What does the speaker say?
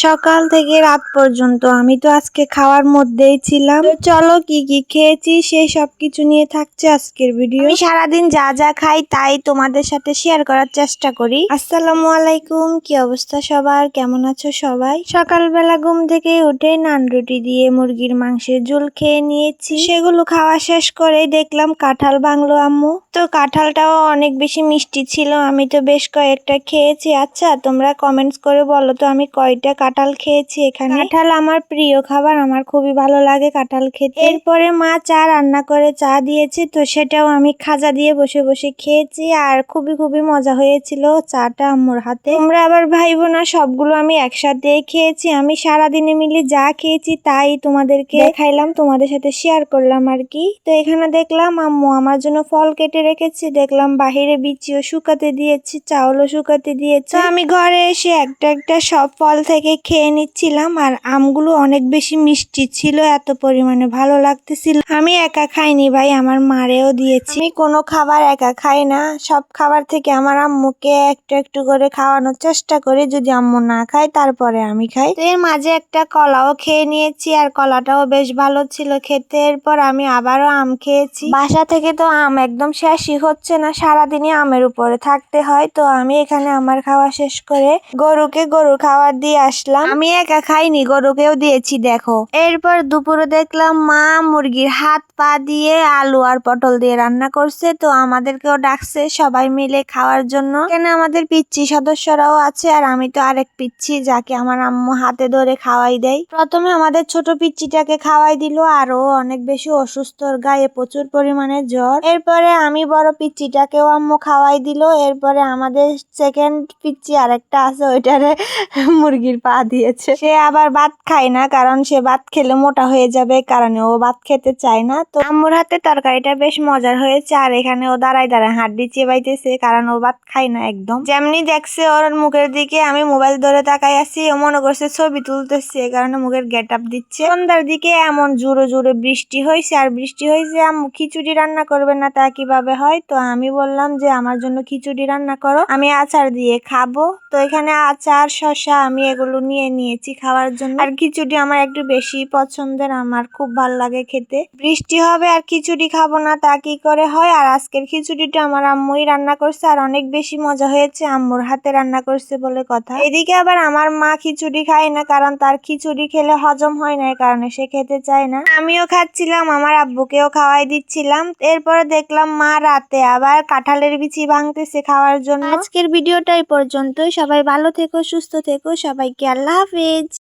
সকাল থেকে রাত পর্যন্ত আমি তো আজকে খাওয়ার মধ্যেই ছিলাম। তো চলো কি কি খেয়েছি সেই সবকিছু নিয়ে থাকছে আজকের ভিডিও। আমি সারাদিন যা যা খাই তাই তোমাদের সাথে শেয়ার করার চেষ্টা করি। আসসালামু আলাইকুম, কি অবস্থা সবার, কেমন আছো সবাই? সকালবেলা ঘুম থেকে উঠে নান রুটি দিয়ে মুরগির মাংসের ঝোল খেয়ে নিয়েছি। সেগুলো খাওয়া শেষ করে দেখলাম কাঁঠাল ভাঙলো আম্মু। তো কাঁঠালটাও অনেক বেশি মিষ্টি ছিল, আমি তো বেশ কয়েকটা খেয়েছি। আচ্ছা তোমরা কমেন্টস করে বলো তো আমি কয়টা কাঁঠাল খেয়েছি এখানে। কাঁঠাল আমার প্রিয় খাবার, আমার খুবই ভালো লাগে কাঁঠাল খেতে। এরপরে মা চা রান্না করে চা দিয়েছে, তো সেটাও আমি খাজা দিয়ে বসে বসে খেয়েছি আর খুবই মজা হয়েছিল চাটা আম্মুর হাতে। তোমরা আবার ভাইবো না সবগুলো আমি একসাথে খেয়েছি। আমি সারাদিনে মিলে যা খেয়েছি তাই তোমাদেরকে দেখাইলাম, তোমাদের সাথে শেয়ার করলাম আর কি। তো এখানে দেখলাম আম্মু আমার জন্য ফল কেটে রেখেছি, দেখলাম বাহিরে বিচিও শুকাতে দিয়েছি, চাউলও শুকাতে দিয়েছে। তো আমি ঘরে এসে একটা একটা সব ফল থেকে খেয়ে নিচ্ছিলাম। আর আমগুলো অনেক বেশি মিষ্টি ছিল, এত পরিমাণে ভালো লাগতেছিল। আমি একা খাইনি ভাই, আমার মারেও দিয়েছি। আমি কোনো খাবার একা খাই না, সব খাবার থেকে আমার আম্মুকে একটু একটু করে খাওয়ানোর চেষ্টা করি। যদি আম্মু না খায় তারপরে আমি খাই। তো এর মাঝে একটা কলাও খেয়ে নিয়েছি, আর কলাটাও বেশ ভালো ছিল খেতে। এরপর আমি আবারও আম খেয়েছি। বাসা থেকে তো আম একদম শেষই হচ্ছে না, সারাদিনই আমের উপরে থাকতে হয়। তো আমি এখানে আমার খাওয়া শেষ করে গরুকে গরুর খাবার দিয়ে আসলাম। আমি একা খাইনি, গরুকেও দিয়েছি দেখো। এরপর দুপুরে দেখলাম মা মুরগির হাত পা দিয়ে আলু আর পটল দিয়ে রান্না করছে, তো আমাদেরকেও ডাকছে সবাই মিলে খাওয়ার জন্য। এখানে আমাদের পিচ্চি সদস্যরাও আছে, আর আমি তো আরেক পিচ্চি যাকে আমার আম্মু হাতে ধরে খাওয়াই দেয়। প্রথমে আমাদের ছোট পিচ্চিটাকে খাওয়াই দিল, আরো অনেক বেশি অসুস্থ, গায়ে প্রচুর পরিমাণে জ্বর। এরপরে আমি বড় পিচ্চিটাকেও আম্মু খাওয়াই দিল। এরপরে আমাদের সেকেন্ড পিচ্চি আরেকটা আছে, ওইটারে মুরগির পা দিয়েছে। সে আবার ভাত খায় না, কারণ সে ভাত খেলে মোটা হয়ে যাবে, কারণে ও ভাত খেতে চায় না। তো আম্মুর হাতে তরকারিটা বেশ মজার হয়েছে। আর এখানে ও দাঁড়ায় হাড্ডি চেবাইতেছে, কারণ ও ভাত খায় না একদম। যেমনি দেখছে ওর মুখের দিকে আমি মোবাইল ধরে তাকাই আছি, ও মনে করছে ছবি তুলতেছে, কারণে মুখের গেট আপ দিচ্ছে। সন্ধ্যার দিকে এমন জোরে জোরে বৃষ্টি হয়েছে, আর বৃষ্টি হয়েছে আম্মু খিচুড়ি রান্না করবে না, তা কিভাবে হয়? তো আমি বললাম যে আমার জন্য খিচুড়ি রান্না করো, আমি আচার দিয়ে খাবো। তো এখানে আচার শসা আমি এগুলো নিয়ে নিয়েছি খাওয়ার জন্য। আর খিচুড়ি আমার একটু বেশি পছন্দের, আমার খুব ভালো লাগে খেতে। বৃষ্টি হবে আর খিচুড়ি খাবো না তা কি করে হয়? আর আজকের খিচুড়িটা আমার আম্মুই রান্না করছে, আর অনেক বেশি মজা হয়েছে, আম্মুর হাতে রান্না করছে বলে কথা। এদিকে আবার আমার মা খিচুড়ি খায় না, কারণ তার খিচুড়ি খেলে হজম হয় না, এই কারণে সে খেতে চায় না। আমিও খাচ্ছিলাম, আমার আব্বুকেও খাওয়াই দিচ্ছিলাম। এরপরে দেখলাম মা রাতে আবার কাঁঠালের বিচি ভাঙতেছে খাওয়ার জন্য। আজকের ভিডিওটা এই পর্যন্তই। সবাই ভালো থেকো, সুস্থ থেকো, সবাইকে আল্লাহ হাফেজ।